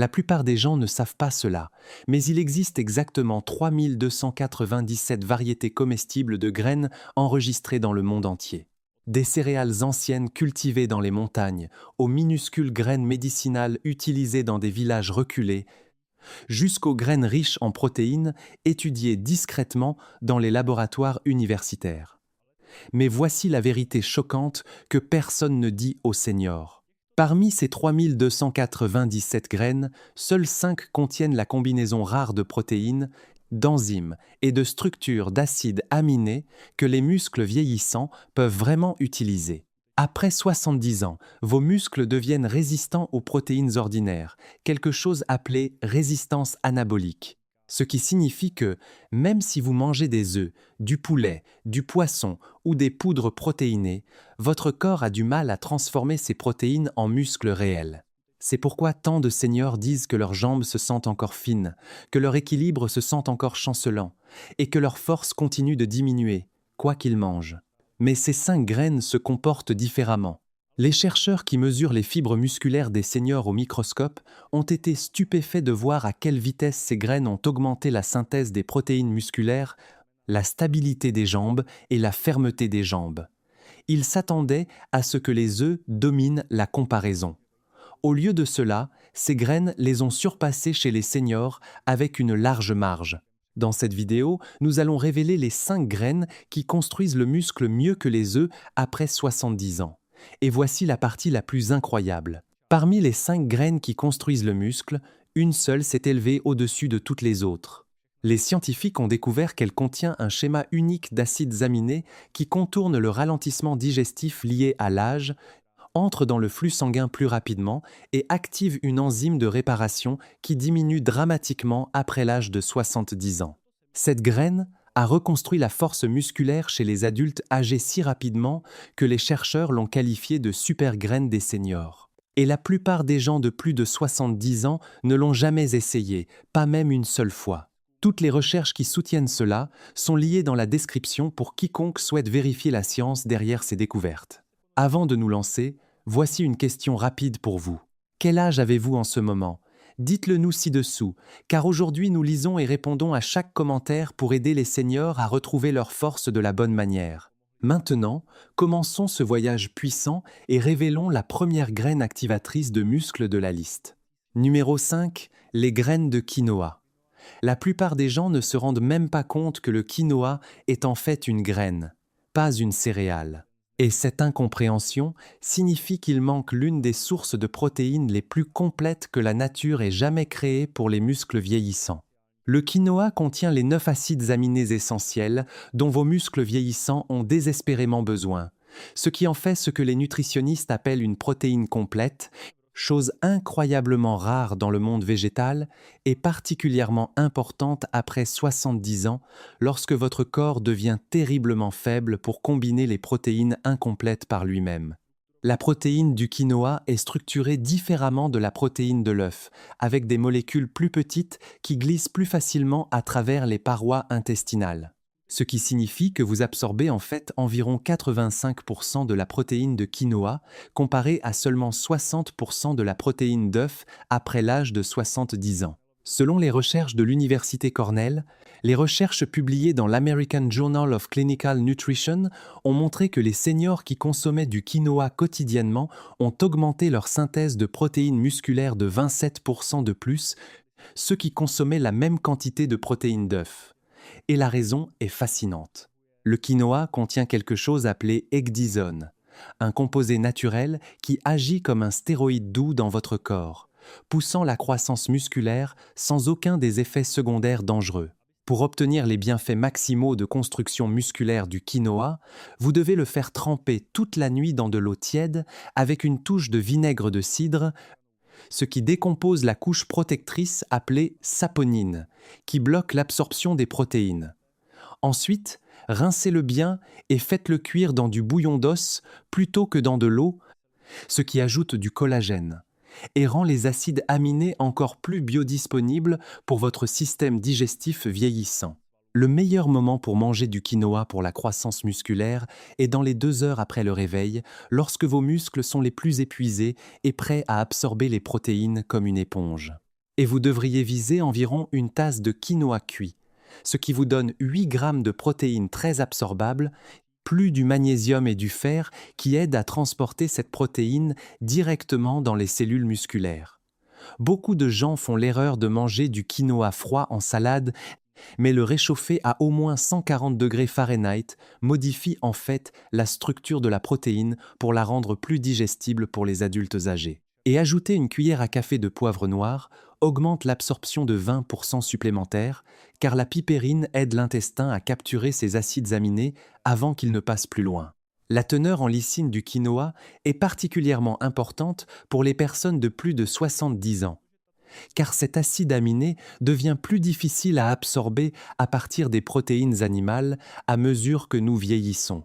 La plupart des gens ne savent pas cela, mais il existe exactement 3297 variétés comestibles de graines enregistrées dans le monde entier. Des céréales anciennes cultivées dans les montagnes, aux minuscules graines médicinales utilisées dans des villages reculés, jusqu'aux graines riches en protéines étudiées discrètement dans les laboratoires universitaires. Mais voici la vérité choquante que personne ne dit aux seniors. Parmi ces 3297 graines, seules 5 contiennent la combinaison rare de protéines, d'enzymes et de structures d'acides aminés que les muscles vieillissants peuvent vraiment utiliser. Après 70 ans, vos muscles deviennent résistants aux protéines ordinaires, quelque chose appelé résistance anabolique. Ce qui signifie que, même si vous mangez des œufs, du poulet, du poisson ou des poudres protéinées, votre corps a du mal à transformer ces protéines en muscles réels. C'est pourquoi tant de seniors disent que leurs jambes se sentent encore fines, que leur équilibre se sent encore chancelant, et que leur force continue de diminuer, quoi qu'ils mangent. Mais ces 5 graines se comportent différemment. Les chercheurs qui mesurent les fibres musculaires des seniors au microscope ont été stupéfaits de voir à quelle vitesse ces graines ont augmenté la synthèse des protéines musculaires, la stabilité des jambes et la fermeté des jambes. Ils s'attendaient à ce que les œufs dominent la comparaison. Au lieu de cela, ces graines les ont surpassées chez les seniors avec une large marge. Dans cette vidéo, nous allons révéler les 5 graines qui construisent le muscle mieux que les œufs après 70 ans. Et voici la partie la plus incroyable. Parmi les 5 graines qui construisent le muscle, une seule s'est élevée au-dessus de toutes les autres. Les scientifiques ont découvert qu'elle contient un schéma unique d'acides aminés qui contourne le ralentissement digestif lié à l'âge, entre dans le flux sanguin plus rapidement et active une enzyme de réparation qui diminue dramatiquement après l'âge de 70 ans. Cette graine a reconstruit la force musculaire chez les adultes âgés si rapidement que les chercheurs l'ont qualifiée de super graine des seniors. Et la plupart des gens de plus de 70 ans ne l'ont jamais essayé, pas même une seule fois. Toutes les recherches qui soutiennent cela sont liées dans la description pour quiconque souhaite vérifier la science derrière ces découvertes. Avant de nous lancer, voici une question rapide pour vous. Quel âge avez-vous en ce moment ? Dites-le nous ci-dessous, car aujourd'hui nous lisons et répondons à chaque commentaire pour aider les seniors à retrouver leur force de la bonne manière. Maintenant, commençons ce voyage puissant et révélons la première graine activatrice de muscles de la liste. Numéro 5, les graines de quinoa. La plupart des gens ne se rendent même pas compte que le quinoa est en fait une graine, pas une céréale. Et cette incompréhension signifie qu'il manque l'une des sources de protéines les plus complètes que la nature ait jamais créées pour les muscles vieillissants. Le quinoa contient les 9 acides aminés essentiels dont vos muscles vieillissants ont désespérément besoin, ce qui en fait ce que les nutritionnistes appellent une protéine complète, chose incroyablement rare dans le monde végétal et particulièrement importante après 70 ans lorsque votre corps devient terriblement faible pour combiner les protéines incomplètes par lui-même. La protéine du quinoa est structurée différemment de la protéine de l'œuf, avec des molécules plus petites qui glissent plus facilement à travers les parois intestinales. Ce qui signifie que vous absorbez en fait environ 85% de la protéine de quinoa, comparé à seulement 60% de la protéine d'œuf après l'âge de 70 ans. Selon les recherches de l'Université Cornell, les recherches publiées dans l'American Journal of Clinical Nutrition ont montré que les seniors qui consommaient du quinoa quotidiennement ont augmenté leur synthèse de protéines musculaires de 27% de plus, ceux qui consommaient la même quantité de protéines d'œuf. Et la raison est fascinante. Le quinoa contient quelque chose appelé ecdysone, un composé naturel qui agit comme un stéroïde doux dans votre corps, poussant la croissance musculaire sans aucun des effets secondaires dangereux. Pour obtenir les bienfaits maximaux de construction musculaire du quinoa, vous devez le faire tremper toute la nuit dans de l'eau tiède avec une touche de vinaigre de cidre, ce qui décompose la couche protectrice appelée saponine, qui bloque l'absorption des protéines. Ensuite, rincez-le bien et faites-le cuire dans du bouillon d'os plutôt que dans de l'eau, ce qui ajoute du collagène et rend les acides aminés encore plus biodisponibles pour votre système digestif vieillissant. Le meilleur moment pour manger du quinoa pour la croissance musculaire est dans les 2 heures après le réveil, lorsque vos muscles sont les plus épuisés et prêts à absorber les protéines comme une éponge. Et vous devriez viser environ une tasse de quinoa cuit, ce qui vous donne 8 grammes de protéines très absorbables, plus du magnésium et du fer qui aident à transporter cette protéine directement dans les cellules musculaires. Beaucoup de gens font l'erreur de manger du quinoa froid en salade, mais le réchauffer à au moins 140 degrés Fahrenheit modifie en fait la structure de la protéine pour la rendre plus digestible pour les adultes âgés. Et ajouter une cuillère à café de poivre noir augmente l'absorption de 20% supplémentaire, car la pipérine aide l'intestin à capturer ces acides aminés avant qu'ils ne passent plus loin. La teneur en lysine du quinoa est particulièrement importante pour les personnes de plus de 70 ans, car cet acide aminé devient plus difficile à absorber à partir des protéines animales à mesure que nous vieillissons.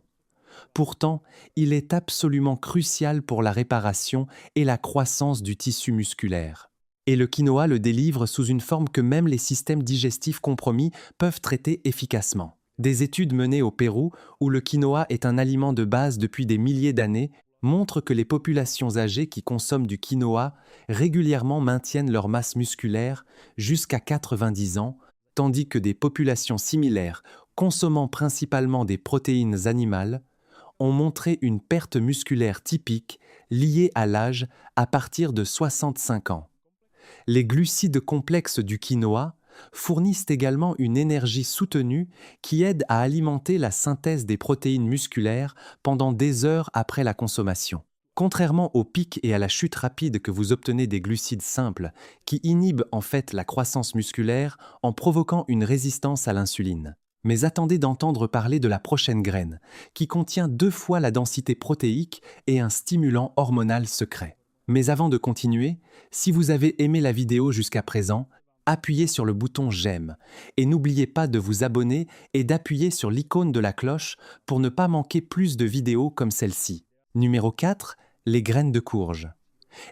Pourtant, il est absolument crucial pour la réparation et la croissance du tissu musculaire. Et le quinoa le délivre sous une forme que même les systèmes digestifs compromis peuvent traiter efficacement. Des études menées au Pérou, où le quinoa est un aliment de base depuis des milliers d'années, montrent que les populations âgées qui consomment du quinoa régulièrement maintiennent leur masse musculaire jusqu'à 90 ans, tandis que des populations similaires, consommant principalement des protéines animales, ont montré une perte musculaire typique liée à l'âge à partir de 65 ans. Les glucides complexes du quinoa fournissent également une énergie soutenue qui aide à alimenter la synthèse des protéines musculaires pendant des heures après la consommation. Contrairement au pic et à la chute rapide que vous obtenez des glucides simples, qui inhibent en fait la croissance musculaire en provoquant une résistance à l'insuline. Mais attendez d'entendre parler de la prochaine graine, qui contient 2 fois la densité protéique et un stimulant hormonal secret. Mais avant de continuer, si vous avez aimé la vidéo jusqu'à présent, appuyez sur le bouton j'aime et n'oubliez pas de vous abonner et d'appuyer sur l'icône de la cloche pour ne pas manquer plus de vidéos comme celle-ci. Numéro 4, les graines de courge.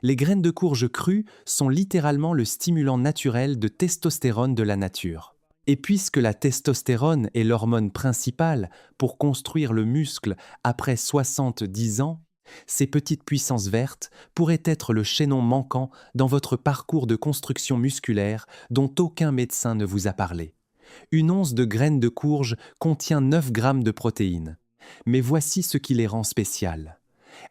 Les graines de courge crues sont littéralement le stimulant naturel de testostérone de la nature. Et puisque la testostérone est l'hormone principale pour construire le muscle après 70 ans, ces petites puissances vertes pourraient être le chaînon manquant dans votre parcours de construction musculaire dont aucun médecin ne vous a parlé. Une once de graines de courge contient 9 grammes de protéines. Mais voici ce qui les rend spéciales.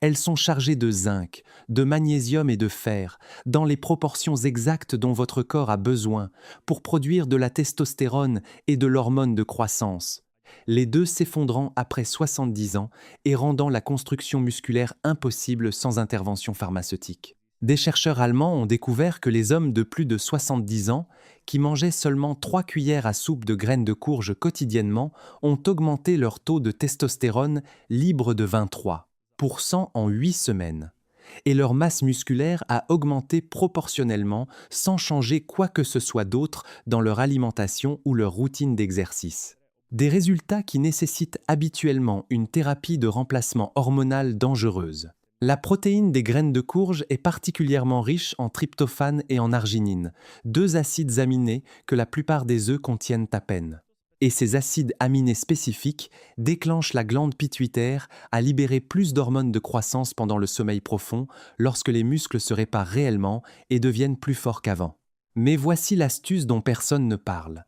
Elles sont chargées de zinc, de magnésium et de fer, dans les proportions exactes dont votre corps a besoin pour produire de la testostérone et de l'hormone de croissance, les deux s'effondrant après 70 ans et rendant la construction musculaire impossible sans intervention pharmaceutique. Des chercheurs allemands ont découvert que les hommes de plus de 70 ans, qui mangeaient seulement 3 cuillères à soupe de graines de courge quotidiennement, ont augmenté leur taux de testostérone libre de 23% en 8 semaines. Et leur masse musculaire a augmenté proportionnellement sans changer quoi que ce soit d'autre dans leur alimentation ou leur routine d'exercice. Des résultats qui nécessitent habituellement une thérapie de remplacement hormonal dangereuse. La protéine des graines de courge est particulièrement riche en tryptophane et en arginine, 2 acides aminés que la plupart des œufs contiennent à peine. Et ces acides aminés spécifiques déclenchent la glande pituitaire à libérer plus d'hormones de croissance pendant le sommeil profond lorsque les muscles se réparent réellement et deviennent plus forts qu'avant. Mais voici l'astuce dont personne ne parle.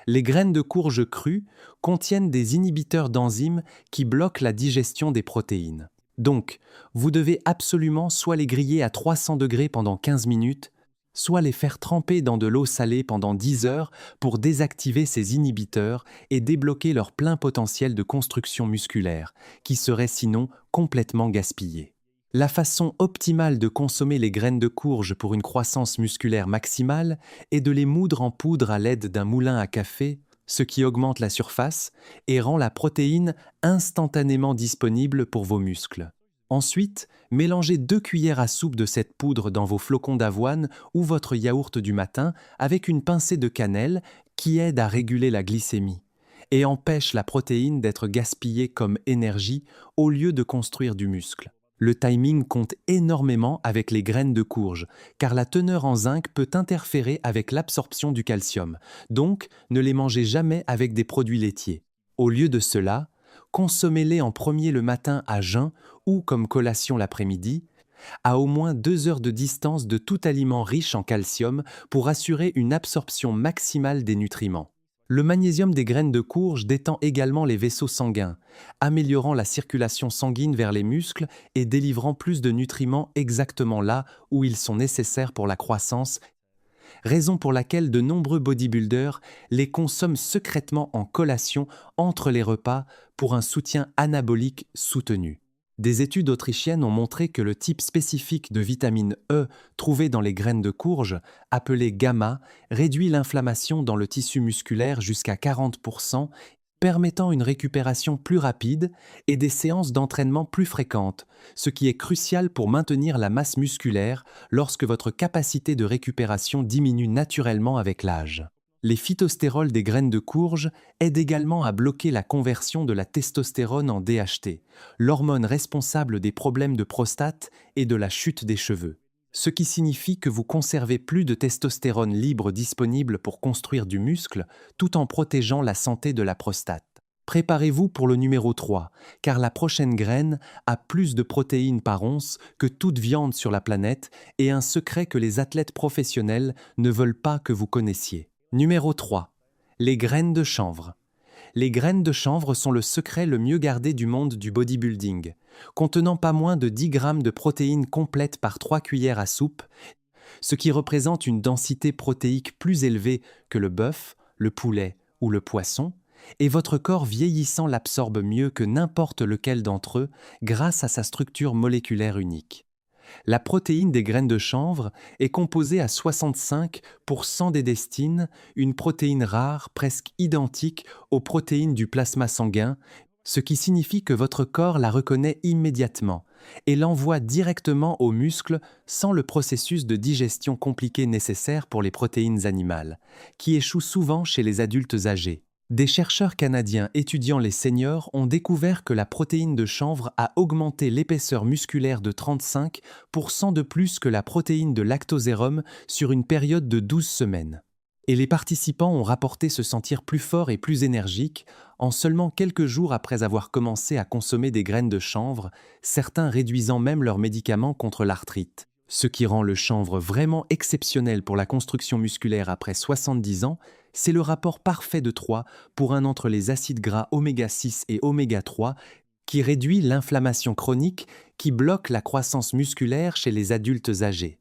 Les graines de courge crues contiennent des inhibiteurs d'enzymes qui bloquent la digestion des protéines. Donc, vous devez absolument soit les griller à 300 degrés pendant 15 minutes, soit les faire tremper dans de l'eau salée pendant 10 heures pour désactiver ces inhibiteurs et débloquer leur plein potentiel de construction musculaire, qui serait sinon complètement gaspillé. La façon optimale de consommer les graines de courge pour une croissance musculaire maximale est de les moudre en poudre à l'aide d'un moulin à café, ce qui augmente la surface et rend la protéine instantanément disponible pour vos muscles. Ensuite, mélangez 2 cuillères à soupe de cette poudre dans vos flocons d'avoine ou votre yaourt du matin avec une pincée de cannelle qui aide à réguler la glycémie et empêche la protéine d'être gaspillée comme énergie au lieu de construire du muscle. Le timing compte énormément avec les graines de courge, car la teneur en zinc peut interférer avec l'absorption du calcium, donc ne les mangez jamais avec des produits laitiers. Au lieu de cela, consommez-les en premier le matin à jeun ou comme collation l'après-midi, à au moins 2 heures de distance de tout aliment riche en calcium pour assurer une absorption maximale des nutriments. Le magnésium des graines de courge détend également les vaisseaux sanguins, améliorant la circulation sanguine vers les muscles et délivrant plus de nutriments exactement là où ils sont nécessaires pour la croissance, raison pour laquelle de nombreux bodybuilders les consomment secrètement en collation entre les repas pour un soutien anabolique soutenu. Des études autrichiennes ont montré que le type spécifique de vitamine E trouvé dans les graines de courge, appelé gamma, réduit l'inflammation dans le tissu musculaire jusqu'à 40%, permettant une récupération plus rapide et des séances d'entraînement plus fréquentes, ce qui est crucial pour maintenir la masse musculaire lorsque votre capacité de récupération diminue naturellement avec l'âge. Les phytostérols des graines de courge aident également à bloquer la conversion de la testostérone en DHT, l'hormone responsable des problèmes de prostate et de la chute des cheveux. Ce qui signifie que vous conservez plus de testostérone libre disponible pour construire du muscle tout en protégeant la santé de la prostate. Préparez-vous pour le numéro 3, car la prochaine graine a plus de protéines par once que toute viande sur la planète et un secret que les athlètes professionnels ne veulent pas que vous connaissiez. Numéro 3. Les graines de chanvre. Les graines de chanvre sont le secret le mieux gardé du monde du bodybuilding, contenant pas moins de 10 grammes de protéines complètes par 3 cuillères à soupe, ce qui représente une densité protéique plus élevée que le bœuf, le poulet ou le poisson, et votre corps vieillissant l'absorbe mieux que n'importe lequel d'entre eux grâce à sa structure moléculaire unique. La protéine des graines de chanvre est composée à 65% d'édestine, une protéine rare presque identique aux protéines du plasma sanguin, ce qui signifie que votre corps la reconnaît immédiatement et l'envoie directement aux muscles sans le processus de digestion compliqué nécessaire pour les protéines animales, qui échouent souvent chez les adultes âgés. Des chercheurs canadiens étudiant les seniors ont découvert que la protéine de chanvre a augmenté l'épaisseur musculaire de 35% de plus que la protéine de lactosérum sur une période de 12 semaines. Et les participants ont rapporté se sentir plus forts et plus énergiques en seulement quelques jours après avoir commencé à consommer des graines de chanvre, certains réduisant même leurs médicaments contre l'arthrite. Ce qui rend le chanvre vraiment exceptionnel pour la construction musculaire après 70 ans, c'est le rapport parfait de 3 pour 1 entre les acides gras oméga 6 et oméga 3 qui réduit l'inflammation chronique qui bloque la croissance musculaire chez les adultes âgés,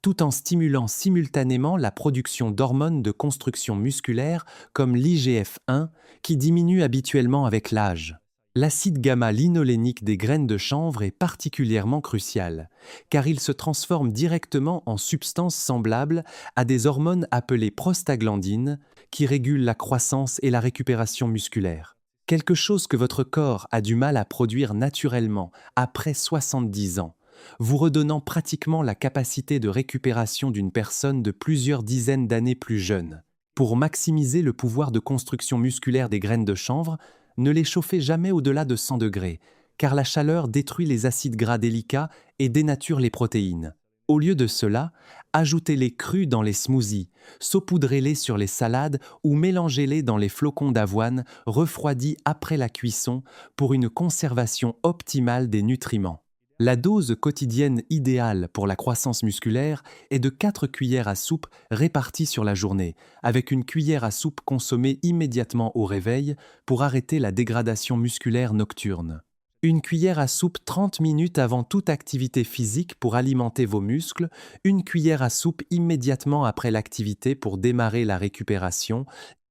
tout en stimulant simultanément la production d'hormones de construction musculaire comme l'IGF-1 qui diminue habituellement avec l'âge. L'acide gamma-linolénique des graines de chanvre est particulièrement crucial, car il se transforme directement en substances semblables à des hormones appelées prostaglandines qui régulent la croissance et la récupération musculaire. Quelque chose que votre corps a du mal à produire naturellement après 70 ans, vous redonnant pratiquement la capacité de récupération d'une personne de plusieurs dizaines d'années plus jeune. Pour maximiser le pouvoir de construction musculaire des graines de chanvre, ne les chauffez jamais au-delà de 100 degrés, car la chaleur détruit les acides gras délicats et dénature les protéines. Au lieu de cela, ajoutez-les crus dans les smoothies, saupoudrez-les sur les salades ou mélangez-les dans les flocons d'avoine refroidis après la cuisson pour une conservation optimale des nutriments. La dose quotidienne idéale pour la croissance musculaire est de 4 cuillères à soupe réparties sur la journée, avec une cuillère à soupe consommée immédiatement au réveil pour arrêter la dégradation musculaire nocturne. Une cuillère à soupe 30 minutes avant toute activité physique pour alimenter vos muscles, une cuillère à soupe immédiatement après l'activité pour démarrer la récupération,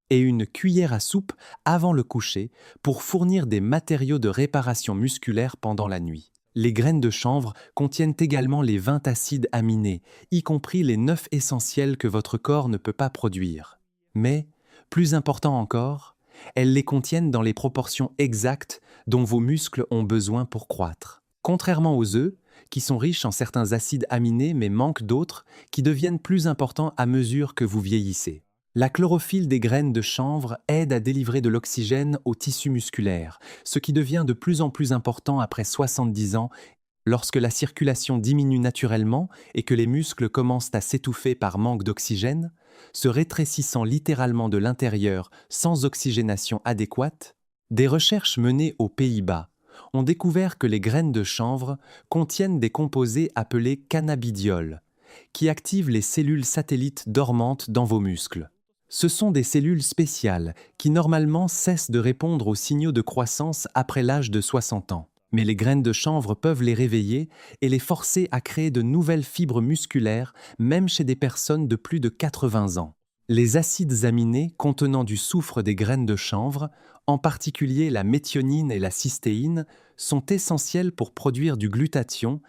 et une cuillère à soupe avant le coucher pour fournir des matériaux de réparation musculaire pendant la nuit. Les graines de chanvre contiennent également les 20 acides aminés, y compris les 9 essentiels que votre corps ne peut pas produire. Mais, plus important encore, elles les contiennent dans les proportions exactes dont vos muscles ont besoin pour croître. Contrairement aux œufs, qui sont riches en certains acides aminés mais manquent d'autres, qui deviennent plus importants à mesure que vous vieillissez. La chlorophylle des graines de chanvre aide à délivrer de l'oxygène au tissu musculaire, ce qui devient de plus en plus important après 70 ans, lorsque la circulation diminue naturellement et que les muscles commencent à s'étouffer par manque d'oxygène, se rétrécissant littéralement de l'intérieur sans oxygénation adéquate. Des recherches menées aux Pays-Bas ont découvert que les graines de chanvre contiennent des composés appelés cannabidiols, qui activent les cellules satellites dormantes dans vos muscles. Ce sont des cellules spéciales qui normalement cessent de répondre aux signaux de croissance après l'âge de 60 ans. Mais les graines de chanvre peuvent les réveiller et les forcer à créer de nouvelles fibres musculaires, même chez des personnes de plus de 80 ans. Les acides aminés contenant du soufre des graines de chanvre, en particulier la méthionine et la cystéine, sont essentiels pour produire du glutathion,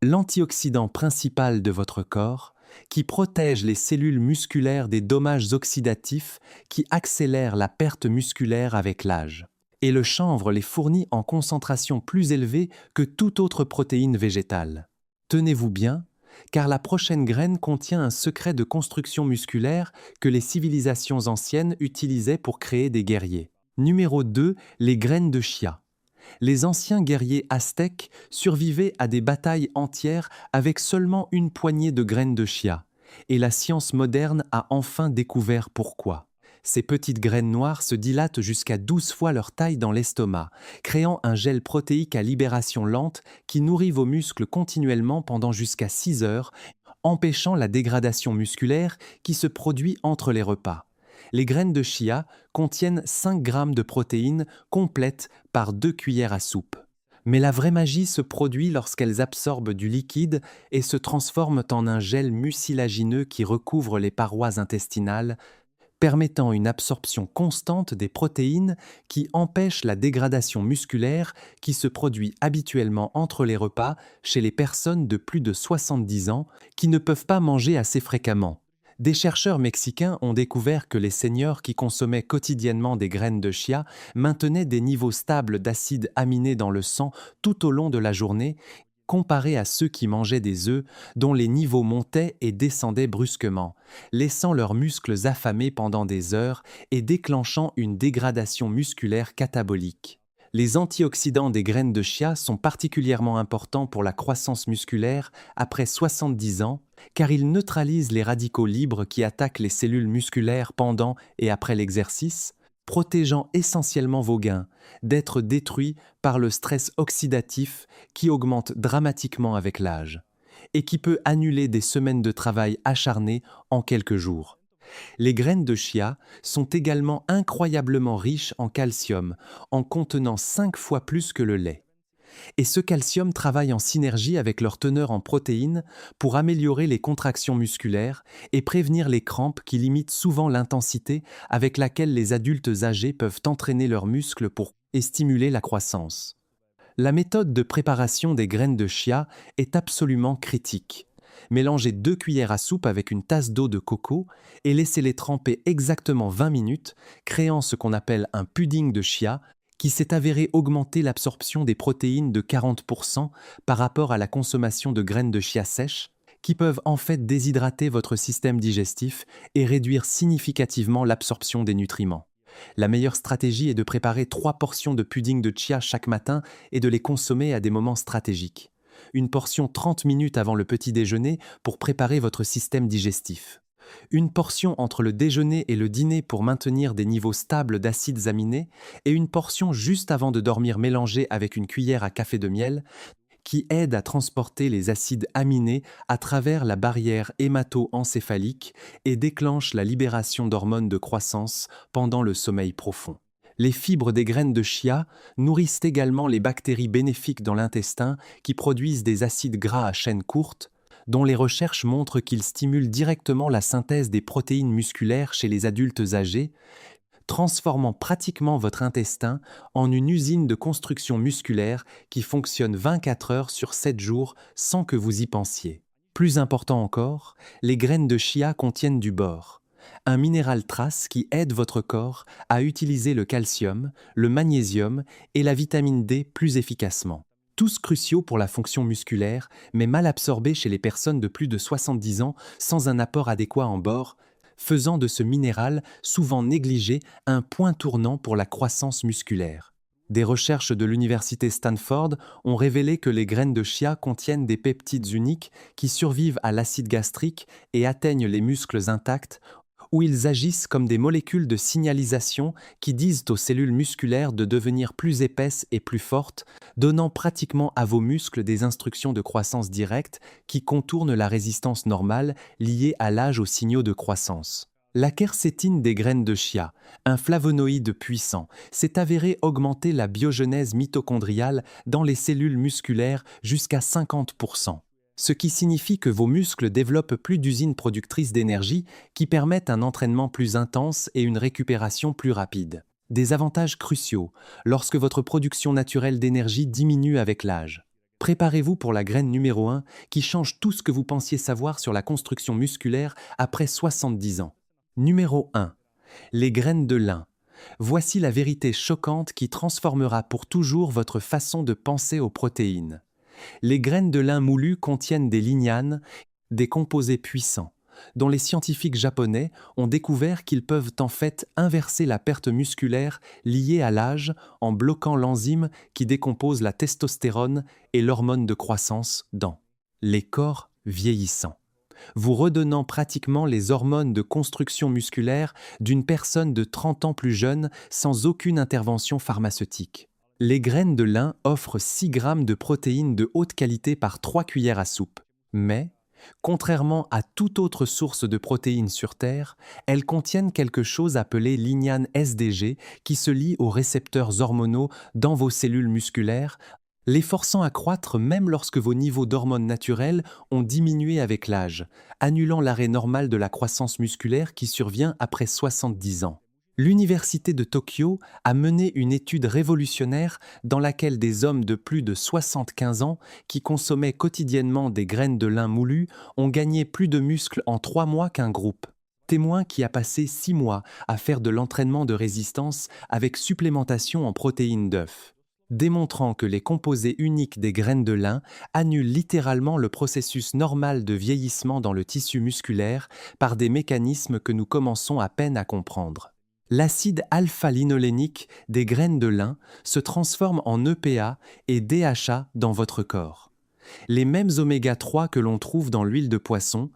l'antioxydant principal de votre corps, qui protège les cellules musculaires des dommages oxydatifs qui accélèrent la perte musculaire avec l'âge. Et le chanvre les fournit en concentration plus élevée que toute autre protéine végétale. Tenez-vous bien, car la prochaine graine contient un secret de construction musculaire que les civilisations anciennes utilisaient pour créer des guerriers. Numéro 2, les graines de chia. Les anciens guerriers aztèques survivaient à des batailles entières avec seulement une poignée de graines de chia, et la science moderne a enfin découvert pourquoi. Ces petites graines noires se dilatent jusqu'à 12 fois leur taille dans l'estomac, créant un gel protéique à libération lente qui nourrit vos muscles continuellement pendant jusqu'à 6 heures, empêchant la dégradation musculaire qui se produit entre les repas. Les graines de chia contiennent 5 grammes de protéines complètes par 2 cuillères à soupe. Mais la vraie magie se produit lorsqu'elles absorbent du liquide et se transforment en un gel mucilagineux qui recouvre les parois intestinales, permettant une absorption constante des protéines qui empêchent la dégradation musculaire qui se produit habituellement entre les repas chez les personnes de plus de 70 ans qui ne peuvent pas manger assez fréquemment. Des chercheurs mexicains ont découvert que les seniors qui consommaient quotidiennement des graines de chia maintenaient des niveaux stables d'acides aminés dans le sang tout au long de la journée, comparés à ceux qui mangeaient des œufs dont les niveaux montaient et descendaient brusquement, laissant leurs muscles affamés pendant des heures et déclenchant une dégradation musculaire catabolique. Les antioxydants des graines de chia sont particulièrement importants pour la croissance musculaire après 70 ans, car ils neutralisent les radicaux libres qui attaquent les cellules musculaires pendant et après l'exercice, protégeant essentiellement vos gains d'être détruits par le stress oxydatif qui augmente dramatiquement avec l'âge et qui peut annuler des semaines de travail acharné en quelques jours. Les graines de chia sont également incroyablement riches en calcium, en contenant 5 fois plus que le lait. Et ce calcium travaille en synergie avec leur teneur en protéines pour améliorer les contractions musculaires et prévenir les crampes qui limitent souvent l'intensité avec laquelle les adultes âgés peuvent entraîner leurs muscles pour stimuler la croissance. La méthode de préparation des graines de chia est absolument critique. Mélangez 2 cuillères à soupe avec une tasse d'eau de coco et laissez-les tremper exactement 20 minutes, créant ce qu'on appelle un pudding de chia qui s'est avéré augmenter l'absorption des protéines de 40% par rapport à la consommation de graines de chia sèches, qui peuvent en fait déshydrater votre système digestif et réduire significativement l'absorption des nutriments. La meilleure stratégie est de préparer 3 portions de pudding de chia chaque matin et de les consommer à des moments stratégiques. Une portion 30 minutes avant le petit déjeuner pour préparer votre système digestif. Une portion entre le déjeuner et le dîner pour maintenir des niveaux stables d'acides aminés et une portion juste avant de dormir mélangée avec une cuillère à café de miel qui aide à transporter les acides aminés à travers la barrière hémato-encéphalique et déclenche la libération d'hormones de croissance pendant le sommeil profond. Les fibres des graines de chia nourrissent également les bactéries bénéfiques dans l'intestin qui produisent des acides gras à chaîne courte, dont les recherches montrent qu'ils stimulent directement la synthèse des protéines musculaires chez les adultes âgés, transformant pratiquement votre intestin en une usine de construction musculaire qui fonctionne 24 heures sur 7 jours sans que vous y pensiez. Plus important encore, les graines de chia contiennent du bore, un minéral trace qui aide votre corps à utiliser le calcium, le magnésium et la vitamine D plus efficacement. Tous cruciaux pour la fonction musculaire, mais mal absorbés chez les personnes de plus de 70 ans sans un apport adéquat en bore, faisant de ce minéral, souvent négligé, un point tournant pour la croissance musculaire. Des recherches de l'université Stanford ont révélé que les graines de chia contiennent des peptides uniques qui survivent à l'acide gastrique et atteignent les muscles intacts, où ils agissent comme des molécules de signalisation qui disent aux cellules musculaires de devenir plus épaisses et plus fortes, donnant pratiquement à vos muscles des instructions de croissance directe qui contournent la résistance normale liée à l'âge aux signaux de croissance. La quercétine des graines de chia, un flavonoïde puissant, s'est avéré augmenter la biogenèse mitochondriale dans les cellules musculaires jusqu'à 50%, ce qui signifie que vos muscles développent plus d'usines productrices d'énergie qui permettent un entraînement plus intense et une récupération plus rapide. Des avantages cruciaux lorsque votre production naturelle d'énergie diminue avec l'âge. Préparez-vous pour la graine numéro 1 qui change tout ce que vous pensiez savoir sur la construction musculaire après 70 ans. Numéro 1. Les graines de lin. Voici la vérité choquante qui transformera pour toujours votre façon de penser aux protéines. Les graines de lin moulues contiennent des lignanes, des composés puissants, dont les scientifiques japonais ont découvert qu'ils peuvent en fait inverser la perte musculaire liée à l'âge en bloquant l'enzyme qui décompose la testostérone et l'hormone de croissance dans les corps vieillissants, vous redonnant pratiquement les hormones de construction musculaire d'une personne de 30 ans plus jeune sans aucune intervention pharmaceutique. Les graines de lin offrent 6 grammes de protéines de haute qualité par 3 cuillères à soupe. Mais, contrairement à toute autre source de protéines sur Terre, elles contiennent quelque chose appelé lignane SDG qui se lie aux récepteurs hormonaux dans vos cellules musculaires, les forçant à croître même lorsque vos niveaux d'hormones naturelles ont diminué avec l'âge, annulant l'arrêt normal de la croissance musculaire qui survient après 70 ans. L'Université de Tokyo a mené une étude révolutionnaire dans laquelle des hommes de plus de 75 ans qui consommaient quotidiennement des graines de lin moulues ont gagné plus de muscles en 3 mois qu'un groupe. Témoin qui a passé 6 mois à faire de l'entraînement de résistance avec supplémentation en protéines d'œuf, démontrant que les composés uniques des graines de lin annulent littéralement le processus normal de vieillissement dans le tissu musculaire par des mécanismes que nous commençons à peine à comprendre. L'acide alpha-linolénique des graines de lin se transforme en EPA et DHA dans votre corps. Les mêmes oméga 3 que l'on trouve dans l'huile de poisson,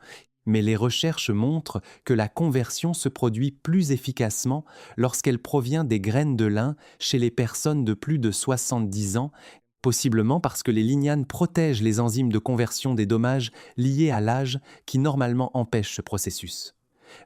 mais les recherches montrent que la conversion se produit plus efficacement lorsqu'elle provient des graines de lin chez les personnes de plus de 70 ans, possiblement parce que les lignanes protègent les enzymes de conversion des dommages liés à l'âge qui normalement empêchent ce processus.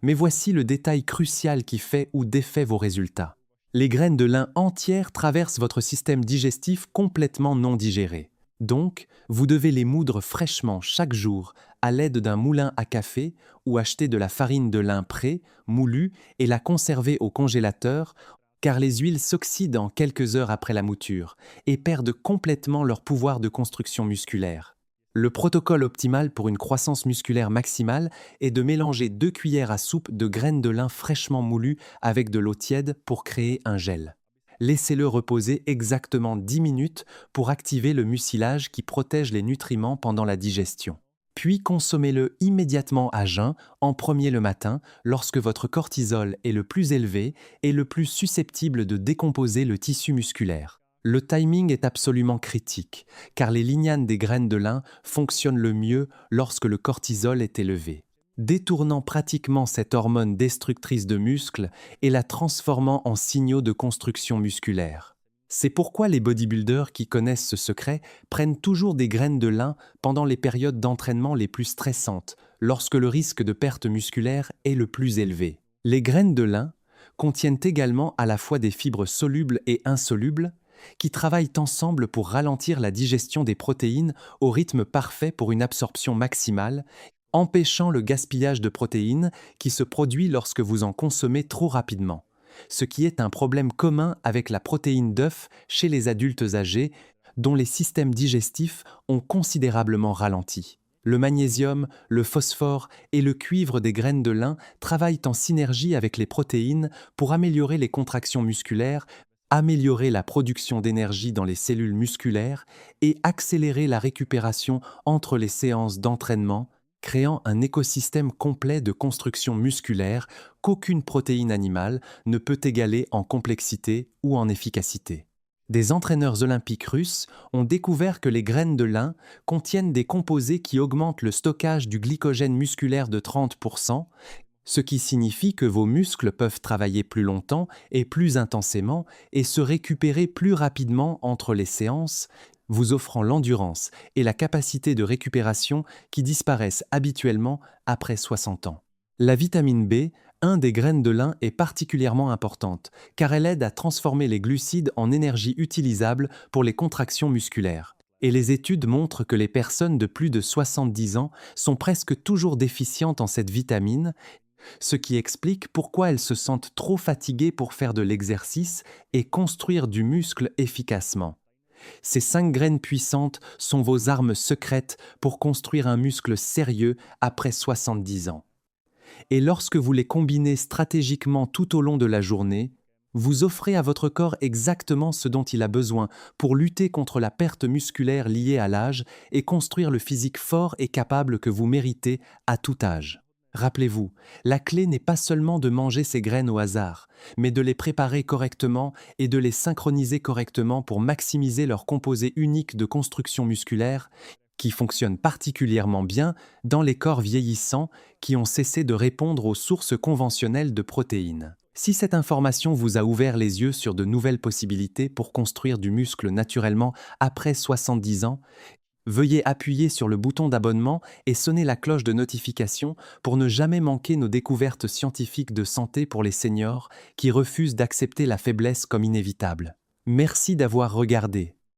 Mais voici le détail crucial qui fait ou défait vos résultats. Les graines de lin entières traversent votre système digestif complètement non digéré. Donc, vous devez les moudre fraîchement chaque jour à l'aide d'un moulin à café ou acheter de la farine de lin prêt, moulue, et la conserver au congélateur, car les huiles s'oxydent en quelques heures après la mouture et perdent complètement leur pouvoir de construction musculaire. Le protocole optimal pour une croissance musculaire maximale est de mélanger 2 cuillères à soupe de graines de lin fraîchement moulues avec de l'eau tiède pour créer un gel. Laissez-le reposer exactement 10 minutes pour activer le mucilage qui protège les nutriments pendant la digestion. Puis consommez-le immédiatement à jeun, en premier le matin, lorsque votre cortisol est le plus élevé et le plus susceptible de décomposer le tissu musculaire. Le timing est absolument critique, car les lignanes des graines de lin fonctionnent le mieux lorsque le cortisol est élevé, détournant pratiquement cette hormone destructrice de muscles et la transformant en signaux de construction musculaire. C'est pourquoi les bodybuilders qui connaissent ce secret prennent toujours des graines de lin pendant les périodes d'entraînement les plus stressantes, lorsque le risque de perte musculaire est le plus élevé. Les graines de lin contiennent également à la fois des fibres solubles et insolubles, qui travaillent ensemble pour ralentir la digestion des protéines au rythme parfait pour une absorption maximale, empêchant le gaspillage de protéines qui se produit lorsque vous en consommez trop rapidement, ce qui est un problème commun avec la protéine d'œuf chez les adultes âgés dont les systèmes digestifs ont considérablement ralenti. Le magnésium, le phosphore et le cuivre des graines de lin travaillent en synergie avec les protéines pour améliorer les contractions musculaires, améliorer la production d'énergie dans les cellules musculaires et accélérer la récupération entre les séances d'entraînement, créant un écosystème complet de construction musculaire qu'aucune protéine animale ne peut égaler en complexité ou en efficacité. Des entraîneurs olympiques russes ont découvert que les graines de lin contiennent des composés qui augmentent le stockage du glycogène musculaire de 30%, ce qui signifie que vos muscles peuvent travailler plus longtemps et plus intensément et se récupérer plus rapidement entre les séances, vous offrant l'endurance et la capacité de récupération qui disparaissent habituellement après 60 ans. La vitamine B, un des graines de lin, est particulièrement importante car elle aide à transformer les glucides en énergie utilisable pour les contractions musculaires. Et les études montrent que les personnes de plus de 70 ans sont presque toujours déficientes en cette vitamine, ce qui explique pourquoi elles se sentent trop fatiguées pour faire de l'exercice et construire du muscle efficacement. Ces 5 graines puissantes sont vos armes secrètes pour construire un muscle sérieux après 70 ans. Et lorsque vous les combinez stratégiquement tout au long de la journée, vous offrez à votre corps exactement ce dont il a besoin pour lutter contre la perte musculaire liée à l'âge et construire le physique fort et capable que vous méritez à tout âge. Rappelez-vous, la clé n'est pas seulement de manger ces graines au hasard, mais de les préparer correctement et de les synchroniser correctement pour maximiser leur composé unique de construction musculaire qui fonctionne particulièrement bien dans les corps vieillissants qui ont cessé de répondre aux sources conventionnelles de protéines. Si cette information vous a ouvert les yeux sur de nouvelles possibilités pour construire du muscle naturellement après 70 ans, veuillez appuyer sur le bouton d'abonnement et sonner la cloche de notification pour ne jamais manquer nos découvertes scientifiques de santé pour les seniors qui refusent d'accepter la faiblesse comme inévitable. Merci d'avoir regardé.